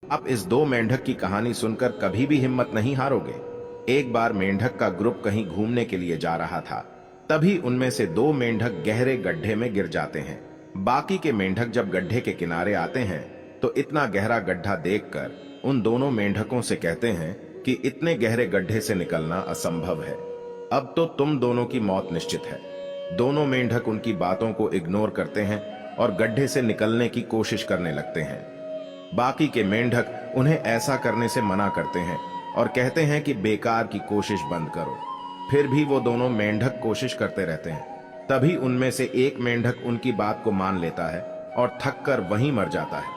आप इस दो मेंढक की कहानी सुनकर कभी भी हिम्मत नहीं हारोगे। एक बार मेंढक का ग्रुप कहीं घूमने के लिए जा रहा था। तभी उनमें से दो मेंढक गहरे गड्ढे में गिर जाते हैं। बाकी के मेंढक जब गड्ढे के किनारे आते हैं तो इतना गहरा गड्ढा देखकर उन दोनों मेंढकों से कहते हैं कि इतने गहरे गड्ढे से निकलना असंभव है। अब तो तुम दोनों की मौत निश्चित है। दोनों मेंढक उनकी बातों को इग्नोर करते हैं और गड्ढे से निकलने की कोशिश करने लगते हैं। बाकी के मेंढक उन्हें ऐसा करने से मना करते हैं और कहते हैं कि बेकार की कोशिश बंद करो। फिर भी वो दोनों मेंढक कोशिश करते रहते हैं। तभी उनमें से एक मेंढक उनकी बात को मान लेता है और थककर वहीं मर जाता है,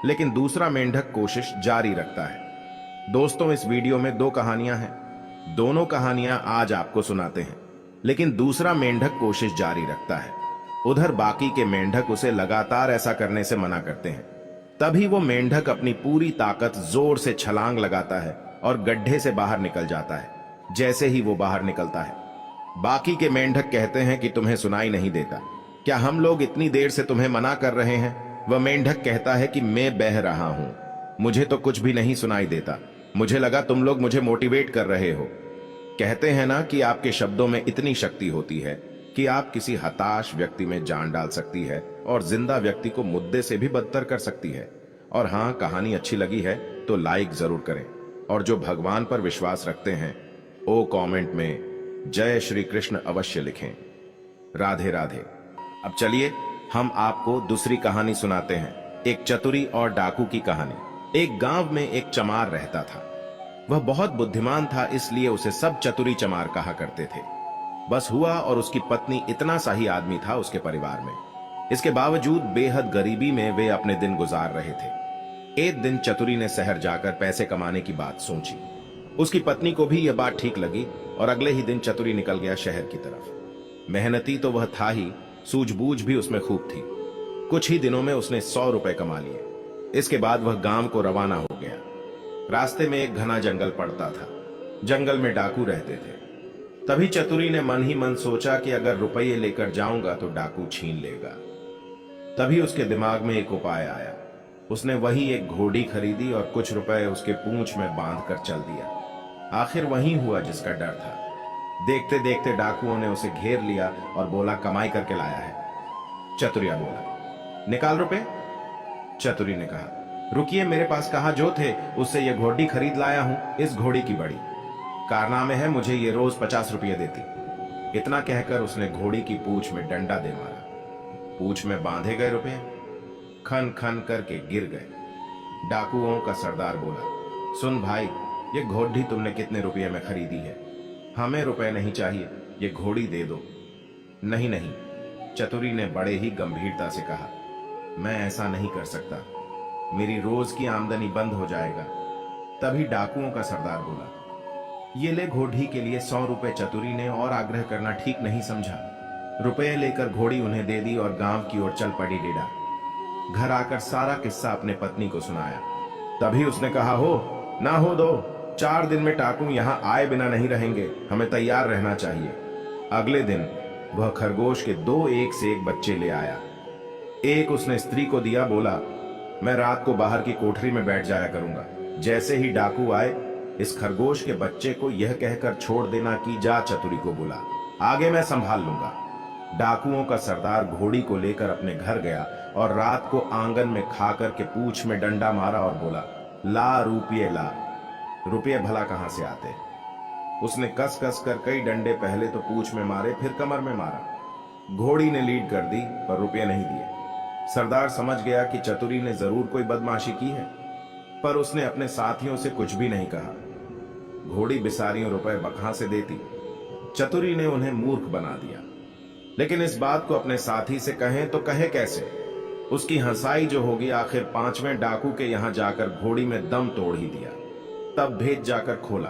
लेकिन दूसरा मेंढक कोशिश जारी रखता है। दोस्तों, इस वीडियो में दो कहानियां हैं। दोनों कहानियां आज आपको सुनाते हैं, लेकिन दूसरा मेंढक कोशिश जारी रखता है। उधर बाकी के मेंढक उसे लगातार ऐसा करने से मना करते हैं। तभी वो मेंढक अपनी पूरी ताकत जोर से छलांग लगाता है और गड्ढे से बाहर निकल जाता है। जैसे ही वो बाहर निकलता है, बाकी के मेंढक कहते हैं कि तुम्हें सुनाई नहीं देता क्या? हम लोग इतनी देर से तुम्हें मना कर रहे हैं। वह मेंढक कहता है कि मैं बह रहा हूं, मुझे तो कुछ भी नहीं सुनाई देता। मुझे लगा तुम लोग मुझे मोटिवेट कर रहे हो। कहते हैं ना कि आपके शब्दों में इतनी शक्ति होती है कि आप किसी हताश व्यक्ति में जान डाल सकती है और जिंदा व्यक्ति को मुद्दे से भी बदतर कर सकती है। और हाँ, कहानी अच्छी लगी है तो लाइक जरूर करें, और जो भगवान पर विश्वास रखते हैं वो कमेंट में जय श्री कृष्ण अवश्य लिखें। राधे राधे। अब चलिए हम आपको दूसरी कहानी सुनाते हैं, एक चतुरी और डाकू की कहानी। एक गांव में एक चमार रहता था। वह बहुत बुद्धिमान था, इसलिए उसे सब चतुरी चमार कहा करते थे। बस हुआ और उसकी पत्नी इतना सा ही आदमी था उसके परिवार में। इसके बावजूद बेहद गरीबी में वे अपने दिन गुजार रहे थे। एक दिन चतुरी ने शहर जाकर पैसे कमाने की बात सोची। उसकी पत्नी को भी यह बात ठीक लगी और अगले ही दिन चतुरी निकल गया शहर की तरफ। मेहनती तो वह था ही, सूझबूझ भी उसमें खूब थी। कुछ ही दिनों में उसने 100 रुपए कमा लिए। इसके बाद वह गांव को रवाना हो गया। रास्ते में एक घना जंगल पड़ता था। जंगल में डाकू रहते थे। तभी चतुरी ने मन ही मन सोचा कि अगर रुपये लेकर जाऊंगा तो डाकू छीन लेगा। तभी उसके दिमाग में एक उपाय आया। उसने वही एक घोड़ी खरीदी और कुछ रुपए उसके पूंछ में बांध कर चल दिया। आखिर वही हुआ जिसका डर था। देखते देखते डाकुओं ने उसे घेर लिया और बोला, कमाई करके लाया है। चतुरिया बोला, निकाल रुपए। चतुरी ने कहा, रुकिए, मेरे पास कहां जो थे उससे यह घोड़ी खरीद लाया हूं। इस घोड़ी की बड़ी कारनामे है, मुझे ये रोज 50 रुपये देती। इतना कहकर उसने घोड़ी की पूंछ में डंडा दे मारा। पूंछ में बांधे गए रुपए खन खन करके गिर गए। डाकुओं का सरदार बोला, सुन भाई, ये घोड़ी तुमने कितने रुपये में खरीदी है? हमें रुपए नहीं चाहिए, ये घोड़ी दे दो। नहीं नहीं, चतुरी ने बड़े ही गंभीरता से कहा, मैं ऐसा नहीं कर सकता, मेरी रोज की आमदनी बंद हो जाएगा। तभी डाकुओं का सरदार बोला, ये ले घोड़ी के लिए 100 रुपए। चतुरी ने और आग्रह करना ठीक नहीं समझा। रुपए लेकर घोड़ी उन्हें दे दी और गांव की ओर चल पड़ी डेढ़ा। घर आकर सारा किस्सा अपने पत्नी को सुनाया। तभी उसने कहा, हो ना हो दो, 4 दिन में डाकू यहां आए बिना नहीं रहेंगे, हमें तैयार रहना चाहिए। अगले दिन वह खरगोश के 2 एक से एक बच्चे ले आया। एक उसने स्त्री को दिया, बोला, मैं रात को बाहर की कोठरी में बैठ जाया करूंगा। जैसे ही डाकू आए, इस खरगोश के बच्चे को यह कहकर छोड़ देना कि जा चतुरी को बुला, आगे मैं संभाल लूंगा। डाकुओं का सरदार घोड़ी को लेकर अपने घर गया और रात को आंगन में खाकर के पूंछ में डंडा मारा और बोला, ला रुपये ला। रुपये भला कहां से आते? उसने कस कस कर कई डंडे पहले तो पूंछ में मारे, फिर कमर में मारा। घोड़ी ने लीड कर दी पर रुपये नहीं दिए। सरदार समझ गया कि चतुरी ने जरूर कोई बदमाशी की है, पर उसने अपने साथियों से कुछ भी नहीं कहा। घोड़ी बिसारियों रुपए बकहां से देती। चतुरी ने उन्हें मूर्ख बना दिया। लेकिन इस बात को अपने साथी से कहें तो कहे कैसे? उसकी हंसाई जो होगी, आखिर 5वें डाकू के यहां जाकर घोड़ी में दम तोड़ ही दिया। तब भेद जाकर खोला।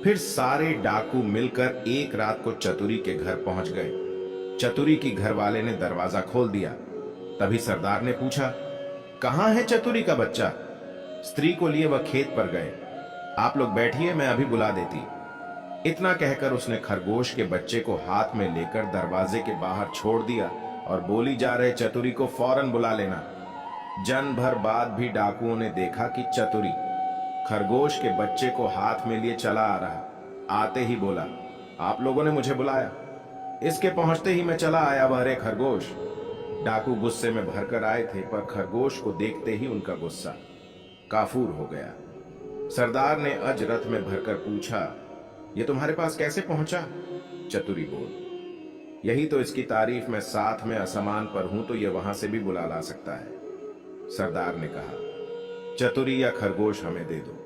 फिर सारे डाकू मिलकर एक रात को चतुरी के घर पहुंच गए। चतुरी की घरवाले ने दरवाजा खोल दिया। तभी सरदार ने पूछा, कहां है चतुरी का बच्चा? स्त्री को लिए वह खेत पर गए। आप लोग बैठिए, मैं अभी बुला देती। इतना कहकर उसने खरगोश के बच्चे को हाथ में लेकर दरवाजे के बाहर छोड़ दिया और बोली जा रहे चतुरी को फौरन बुला लेना। जन भर बाद भी डाकुओं ने देखा कि चतुरी खरगोश के बच्चे को हाथ में लिए चला आ रहा। आते ही बोला, आप लोगों ने मुझे बुलाया। इसके पहुंचते ही मैं चला आया, वह रे खरगोश। डाकू गुस्से में भरकर आए थे, पर खरगोश को देखते ही उनका गुस्सा काफूर हो गया। सरदार ने अज रथ में भरकर पूछा, ये तुम्हारे पास कैसे पहुंचा? चतुरी बोल, यही तो इसकी तारीफ मैं साथ में असमान पर हूं तो ये वहां से भी बुला ला सकता है। सरदार ने कहा, चतुरी या खरगोश हमें दे दो,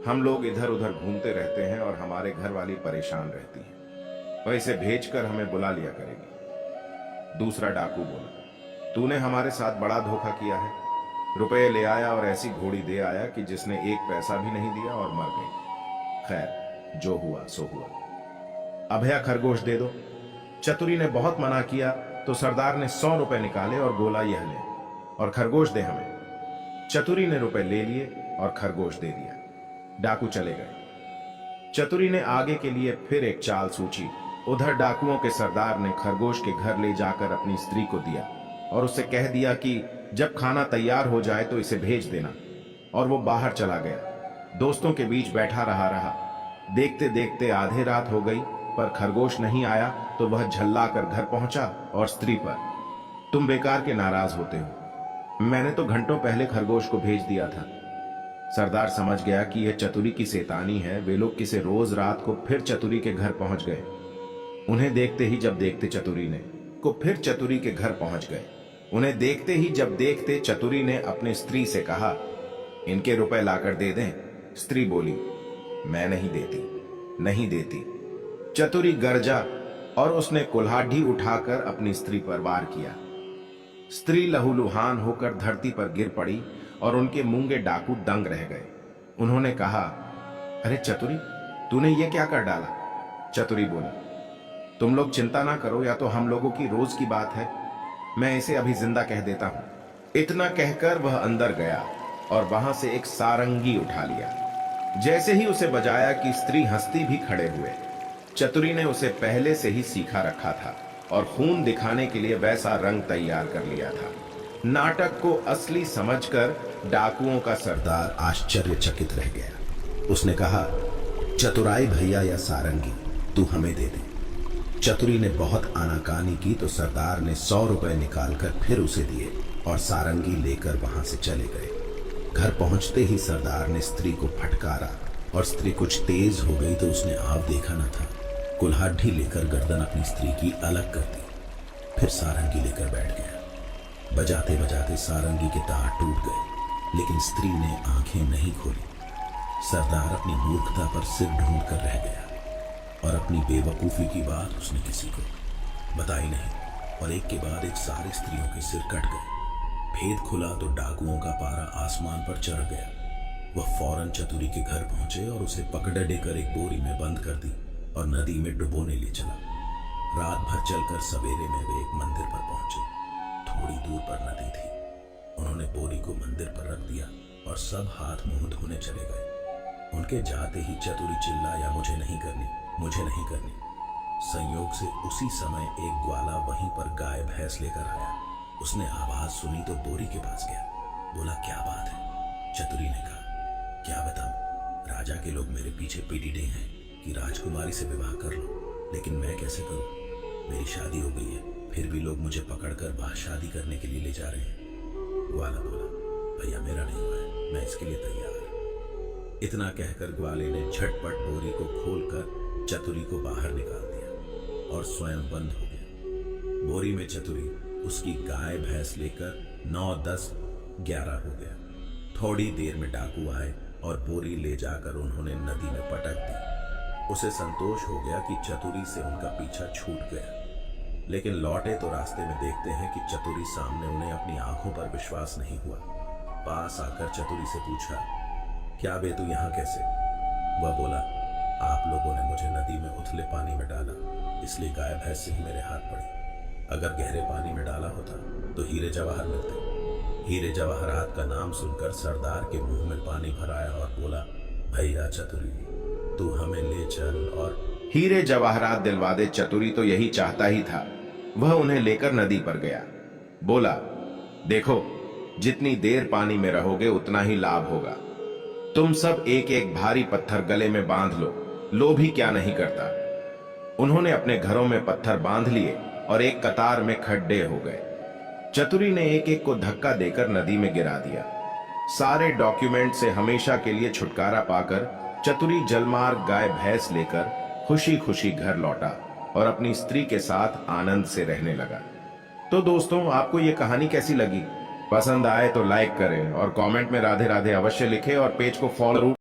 हम लोग इधर उधर घूमते रहते हैं और हमारे घर वाली परेशान रहती है, वह इसे भेजकर हमें बुला लिया करेगी। दूसरा डाकू बोला, तूने हमारे साथ बड़ा धोखा किया है। रुपए ले आया और ऐसी घोड़ी दे आया कि जिसने एक पैसा भी नहीं दिया और मर गई। खैर, जो हुआ सो हुआ। अब यह खरगोश दे दो। चतुरी ने बहुत मना किया तो सरदार ने 100 रुपए निकाले और बोला, यह ले और खरगोश दे हमें। चतुरी ने रुपए ले लिए और खरगोश दे दिया। डाकू चले गए। चतुरी ने आगे के लिए फिर एक चाल सूझी। उधर डाकुओं के सरदार ने खरगोश के घर ले जाकर अपनी स्त्री को दिया और उससे कह दिया कि जब खाना तैयार हो जाए तो इसे भेज देना। और वो बाहर चला गया। दोस्तों के बीच बैठा रहा। देखते देखते आधे रात हो गई, पर खरगोश नहीं आया तो वह झल्ला कर घर पहुंचा और स्त्री पर, तुम बेकार के नाराज होते हो, मैंने तो घंटों पहले खरगोश को भेज दिया था। सरदार समझ गया कि यह चतुरी की शैतानी है। वे लोग किसे रोज रात को फिर चतुरी के घर पहुंच गए। उन्हें देखते ही जब देखते चतुरी ने को फिर चतुरी के घर पहुंच गए। उन्हें देखते ही जब देखते चतुरी ने अपनी स्त्री से कहा, इनके रुपए लाकर दे दें। स्त्री बोली, मैं नहीं देती, नहीं देती। चतुरी गरजा और उसने कुल्हाड़ी उठाकर अपनी स्त्री पर वार किया। स्त्री लहूलुहान होकर धरती पर गिर पड़ी और उनके मूंगे डाकू दंग रह गए। उन्होंने कहा, अरे चतुरी, तूने ये क्या कर डाला? चतुरी बोली, तुम लोग चिंता ना करो, या तो हम लोगों की रोज की बात है, मैं इसे अभी जिंदा कह देता हूं। इतना कहकर वह अंदर गया और वहां से एक सारंगी उठा लिया। जैसे ही उसे बजाया कि स्त्री हंसती भी खड़े हुए। चतुरी ने उसे पहले से ही सीखा रखा था और खून दिखाने के लिए वैसा रंग तैयार कर लिया था। नाटक को असली समझकर डाकुओं का सरदार आश्चर्यचकित रह गया। उसने कहा, चतुराई भैया या सारंगी तू हमें दे दे। चतुरी ने बहुत आनाकानी की तो सरदार ने 100 रुपए निकालकर फिर उसे दिए और सारंगी लेकर वहां से चले गए। घर पहुंचते ही सरदार ने स्त्री को फटकारा और स्त्री कुछ तेज हो गई तो उसने आप देखा न था। कुल्हाड़ी लेकर गर्दन अपनी स्त्री की अलग कर दी, फिर सारंगी लेकर बैठ गया। बजाते बजाते सारंगी के तार टूट गए, लेकिन स्त्री ने आंखें नहीं खोली। सरदार अपनी मूर्खता पर सिर ढूंढ कर रह गया और अपनी बेवकूफी की बात उसने किसी को बताई नहीं और एक के बाद एक सारी स्त्रियों के सिर कट गए। भेद खुला तो डाकुओं का पारा आसमान पर चढ़ गया। वह फौरन चतुरी के घर पहुंचे और उसे पकड़े कर एक बोरी में बंद कर दी और नदी में डुबोने ले चला। रात भर चलकर सवेरे में वे एक मंदिर पर पहुंचे। थोड़ी दूर पर नदी थी। उन्होंने बोरी को मंदिर पर रख दिया और सब हाथ मुंह धोने चले गए। उनके जाते ही चतुरी चिल्लाया, मुझे नहीं करनी, मुझे नहीं करनी। संयोग से उसी समय एक ग्वाला वहीं पर गाय भैंस लेकर आया। उसने आवाज सुनी तो बोरी के पास गया। बोला, क्या बात है? चतुरी ने कहा, क्या बताऊं, राजा के लोग मेरे पीछे पीटे हैं कि राजकुमारी से विवाह कर लो, लेकिन मैं कैसे करूं? मेरी शादी हो गई है, फिर भी लोग मुझे पकड़कर बाहर शादी करने के लिए ले जा रहे हैं। ग्वाला बोला, भैया मेरा नहीं हुआ है, मैं इसके लिए तैयार। इतना कहकर ग्वाले ने झटपट बोरी को खोलकर चतुरी को बाहर निकाल दिया और स्वयं बंद हो गया। बोरी में चतुरी उसकी गाय भैंस लेकर 9, 10, 11 हो गया। थोड़ी देर में डाकू आए और बोरी ले जाकर उन्होंने नदी में पटक दी। उसे संतोष हो गया कि चतुरी से उनका पीछा छूट गया, लेकिन लौटे तो रास्ते में देखते हैं कि चतुरी सामने। उन्हें अपनी आंखों पर विश्वास नहीं हुआ। पास आकर चतुरी से पूछा, क्या बे तू यहाँ कैसे? वह बोला, आप लोगों ने मुझे नदी में उथले पानी में डाला, इसलिए गाय भैंस से ही मेरे हाथ पड़ी। अगर गहरे पानी में डाला होता तो हीरे जवाहर मिलते। हीरे जवाहरात का नाम सुनकर सरदार के मुंह में पानी भर आया और बोला, भैया चतुरी, तू हमें ले चल और हीरे जवाहरात दिलवा दे। चतुरी तो यही चाहता ही था। वह उन्हें लेकर नदी पर गया। बोला, देखो जितनी देर पानी में रहोगे उतना ही लाभ होगा। तुम सब एक एक भारी पत्थर गले में बांध लो, लोभ ही क्या नहीं करता। उन्होंने अपने घरों में पत्थर बांध लिए और एक कतार में खड्डे हो गए। चतुरी ने एक एक को धक्का देकर नदी में गिरा दिया। सारे डॉक्यूमेंट से हमेशा के लिए छुटकारा पाकर चतुरी जलमार्ग गाय भैंस लेकर खुशी खुशी घर लौटा और अपनी स्त्री के साथ आनंद से रहने लगा। तो दोस्तों, आपको ये कहानी कैसी लगी? पसंद आए तो लाइक करें और कमेंट में राधे राधे अवश्य लिखें और पेज को फॉलो